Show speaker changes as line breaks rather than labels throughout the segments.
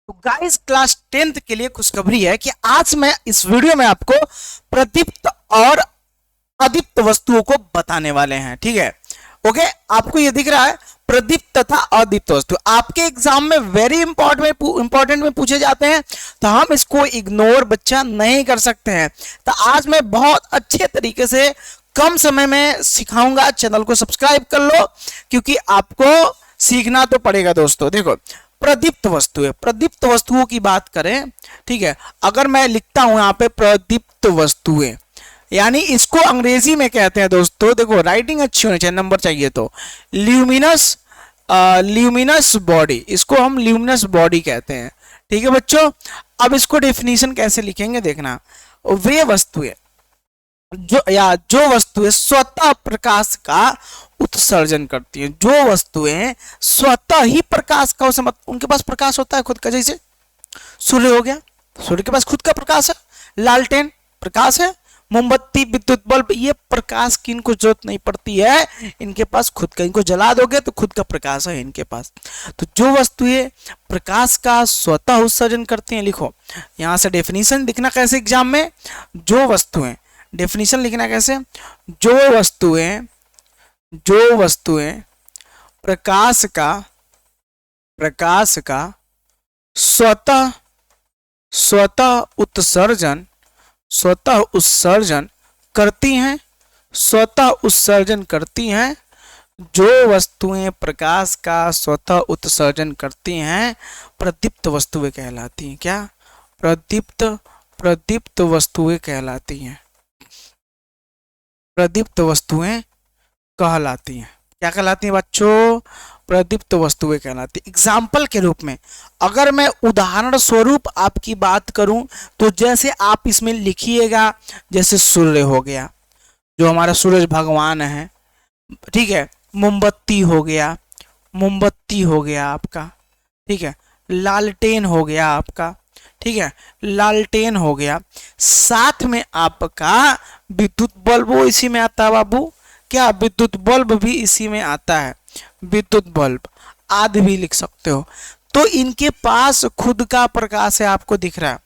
तो guys class 10th के लिए खुशखबरी है कि आज मैं इस वीडियो में आपको प्रदीप्त और अदीप्त वस्तुओं को बताने वाले हैं। ठीक है, ओके। आपको ये दिख रहा है प्रदीप्त तथा अदीप्त वस्तु आपके एग्जाम में वेरी इंपॉर्टेंट में पूछे जाते हैं, तो हम इसको इग्नोर बच्चा नहीं कर सकते हैं। तो आज मैं बहुत अच्छे तरीके से कम समय में सिखाऊंगा। चैनल को सब्सक्राइब कर लो क्योंकि आपको सीखना तो पड़ेगा दोस्तों। देखो, प्रदीप्त वस्तुएं, प्रदीप्त वस्तुओं की बात करें, ठीक है, अगर मैं लिखता हूं यहां पे प्रदीप्त वस्तुएं, यानी इसको अंग्रेजी में कहते हैं दोस्तों, देखो राइटिंग अच्छी होनी चाहिए, नंबर चाहिए तो ल्यूमिनस, ल्यूमिनस बॉडी, इसको हम ल्यूमिनस बॉडी कहते हैं। ठीक है बच्चों, अब इसको डेफिनेशन कैसे लिखेंगे देखना। वे वस्तुएं जो वस्तुएं स्वतः प्रकाश का उत्सर्जन करती हैं, जो वस्तुएं स्वतः ही प्रकाश का उनके पास प्रकाश होता है खुद का, जैसे सूर्य हो गया, सूर्य के पास खुद का प्रकाश है, लालटेन प्रकाश है, मोमबत्ती, विद्युत बल्ब, ये प्रकाश की इनको जरूरत नहीं पड़ती है, इनके पास खुद का, इनको जला दोगे तो खुद का प्रकाश है इनके पास। तो जो वस्तुएं प्रकाश का स्वतः उत्सर्जन करती हैं, लिखो यहां से डेफिनेशन लिखना कैसे एग्जाम में, जो वस्तुएं, डेफिनेशन लिखना कैसे, जो वस्तुएं प्रकाश का स्वतः स्वतः उत्सर्जन करती हैं, जो वस्तुएं प्रकाश का स्वतः उत्सर्जन करती हैं प्रदीप्त वस्तुएं कहलाती हैं। क्या? प्रदीप्त वस्तुएं कहलाती हैं, प्रदीप्त वस्तुएं कहलाती हैं। क्या कहलाती हैं बच्चों? प्रदीप्त वस्तुएं कहलाती। एग्जाम्पल के रूप में अगर मैं उदाहरण स्वरूप आपकी बात करूं तो जैसे आप इसमें लिखिएगा, जैसे सूर्य हो गया, जो हमारा सूरज भगवान है, ठीक है, मोमबत्ती हो गया आपका, ठीक है, लालटेन हो गया आपका, ठीक है, लालटेन हो गया, साथ में आपका विद्युत बल्ब वो इसी में आता है बाबू। क्या? विद्युत बल्ब भी इसी में आता है, विद्युत बल्ब आदि भी लिख सकते हो। तो इनके पास खुद का प्रकाश है, आपको दिख रहा है,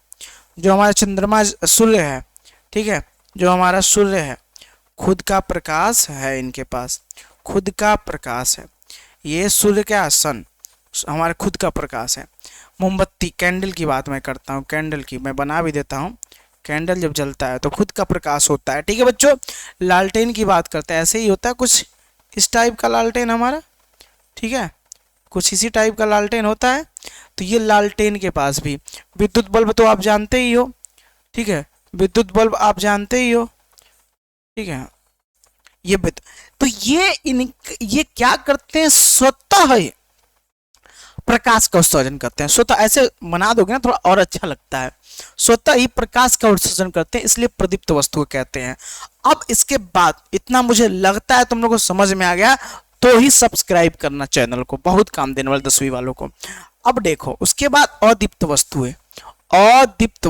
जो हमारा चंद्रमा सूर्य है, ठीक है, जो हमारा सूर्य है, खुद का प्रकाश है, इनके पास खुद का प्रकाश है। ये सूर्य क्या? सन, हमारे खुद का प्रकाश है। मोमबत्ती, कैंडल की बात मैं करता हूँ, कैंडल की मैं बना भी देता हूँ, कैंडल जब जलता है तो खुद का प्रकाश होता है। ठीक है बच्चों, लालटेन की बात करते हैं, ऐसे ही होता है कुछ इस टाइप का लालटेन हमारा, ठीक है, कुछ इसी टाइप का लालटेन होता है। तो ये लालटेन के पास भी, विद्युत बल्ब तो आप जानते ही हो, ठीक है, विद्युत बल्ब आप जानते ही हो, ठीक है, ये तो ये क्या करते हैं? स्वतः प्रकाश का उत्सर्जन करते हैं। स्वतः ऐसे बना दोगे ना थोड़ा और अच्छा लगता है, स्वतः ही प्रकाश का उत्सर्जन करते हैं, इसलिए प्रदीप्त वस्तु कहते हैं। अब इसके बाद इतना मुझे लगता है तुम लोगों को समझ में आ गया, तो ही सब्सक्राइब करना चैनल को, बहुत काम देने वाले 10वीं वालों को। अब देखो उसके बाद अदीप्त वस्तुएं, अदीप्त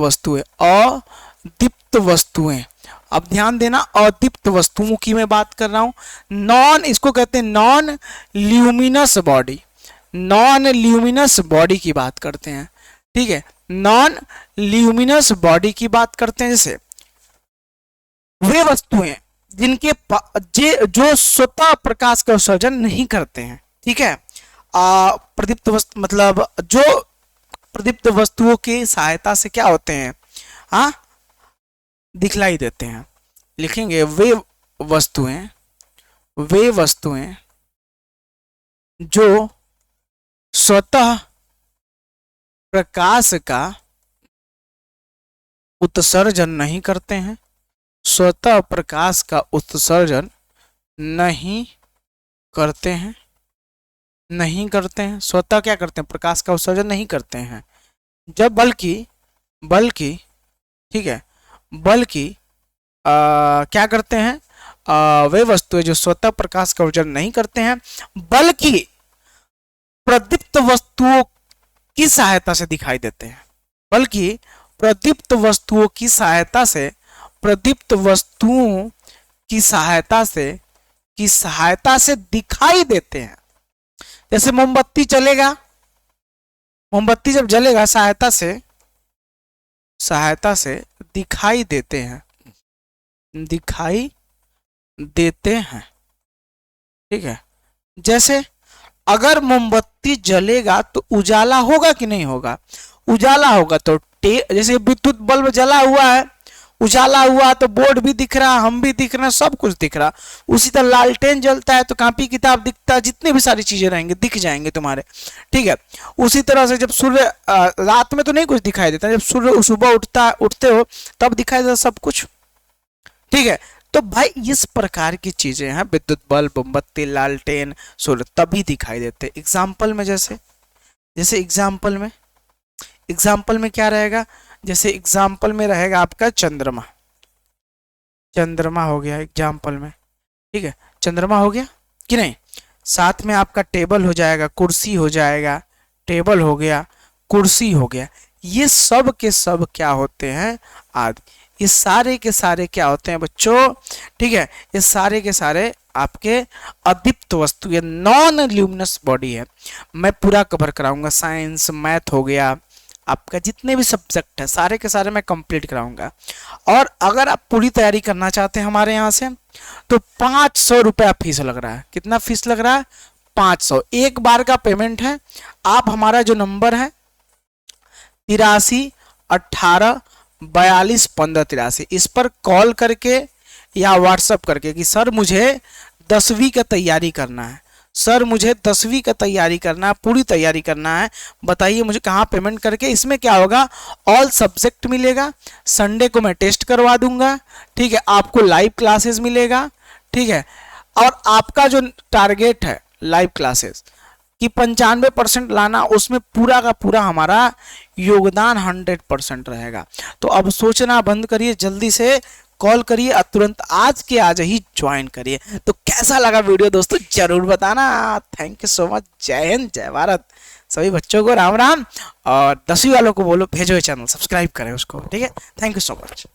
वस्तुएं, अब ध्यान देना, अदीप्त वस्तुओं की मैं बात कर रहा हूं। इसको कहते हैं non luminous body, non luminous body की बात करते हैं, ठीक है, नॉन ल्यूमिनस बॉडी की बात करते हैं। जैसे वे वस्तुएं जिनके जो स्वतः प्रकाश का उत्सर्जन नहीं करते हैं, ठीक है, प्रदीप्त वस्तु मतलब जो प्रदीप्त वस्तुओं की सहायता से क्या होते हैं, हाँ, दिखलाई देते हैं। लिखेंगे वे वस्तुएं जो स्वतः प्रकाश का उत्सर्जन नहीं करते हैं, स्वतः प्रकाश का उत्सर्जन नहीं करते हैं, स्वतः क्या करते हैं? प्रकाश का उत्सर्जन नहीं करते हैं। जब बल्कि ठीक है, क्या करते हैं? वे वस्तुएं जो स्वतः प्रकाश का उत्सर्जन नहीं करते हैं, बल्कि प्रदीप्त वस्तुओं की सहायता से दिखाई देते हैं, प्रदीप्त वस्तुओं की सहायता से दिखाई देते हैं। जैसे मोमबत्ती चलेगा, मोमबत्ती जब जलेगा सहायता से दिखाई देते हैं, दिखाई देते हैं, ठीक है। जैसे अगर मोमबत्ती जलेगा तो उजाला होगा कि नहीं होगा? उजाला होगा। तो जैसे विद्युत बल्ब जला हुआ है, उजाला हुआ, तो बोर्ड भी दिख रहा, हम भी दिख रहे हैं, सब कुछ दिख रहा। उसी तरह लालटेन जलता है तो कॉपी किताब दिखता है, जितनी भी सारी चीजें रहेंगे दिख जाएंगे तुम्हारे, ठीक है। उसी तरह से जब सूर्य रात में तो नहीं कुछ दिखाई देता, जब सूर्य सुबह उठते हो तब दिखाई देता सब कुछ, ठीक है। तो भाई इस प्रकार की चीजें हैं, विद्युत बल्ब, मोमबत्ती, लालटेन, सूर्य, तभी दिखाई देते। एग्जाम्पल में जैसे एग्जाम्पल में क्या रहेगा? जैसे एग्जाम्पल में रहेगा आपका चंद्रमा, चंद्रमा हो गया एग्जाम्पल में, ठीक है। चंद्रमा हो गया कि नहीं? साथ में आपका टेबल हो जाएगा, कुर्सी हो जाएगा, टेबल हो गया, कुर्सी हो गया। ये सब के सब क्या होते हैं? आदि। ये सारे के सारे क्या होते हैं बच्चों? ठीक है, ये सारे के सारे आपके अदीप्त वस्तु, ये नॉन ल्यूमिनस बॉडी है। मैं पूरा कवर कराऊंगा, साइंस, मैथ हो गया, आपका जितने भी सब्जेक्ट है सारे के सारे मैं कंप्लीट कराऊंगा। और अगर आप पूरी तैयारी करना चाहते हैं हमारे यहाँ से, तो 500 रुपया फीस लग रहा है। कितना फीस लग रहा है? 500। एक बार का पेमेंट है। आप हमारा जो नंबर है 8318421583, इस पर कॉल करके या व्हाट्सएप करके कि सर मुझे 10वीं का तैयारी करना है, सर मुझे 10वीं का तैयारी करना है, पूरी तैयारी करना है, बताइए मुझे कहाँ पेमेंट करके। इसमें क्या होगा? ऑल सब्जेक्ट मिलेगा, संडे को मैं टेस्ट करवा दूंगा, ठीक है। आपको लाइव क्लासेस मिलेगा, ठीक है। और आपका जो टारगेट है लाइव क्लासेस कि 95% लाना, उसमें पूरा का पूरा हमारा योगदान 100% रहेगा। तो अब सोचना बंद करिए, जल्दी से कॉल करिए और तुरंत आज के आज ही ज्वाइन करिए। तो कैसा लगा वीडियो दोस्तों जरूर बताना। Thank you so much. जय हिंद, जय भारत। सभी बच्चों को राम राम, और 10वीं वालों को बोलो भेजो ये चैनल, सब्सक्राइब करें उसको, ठीक है। Thank you so much.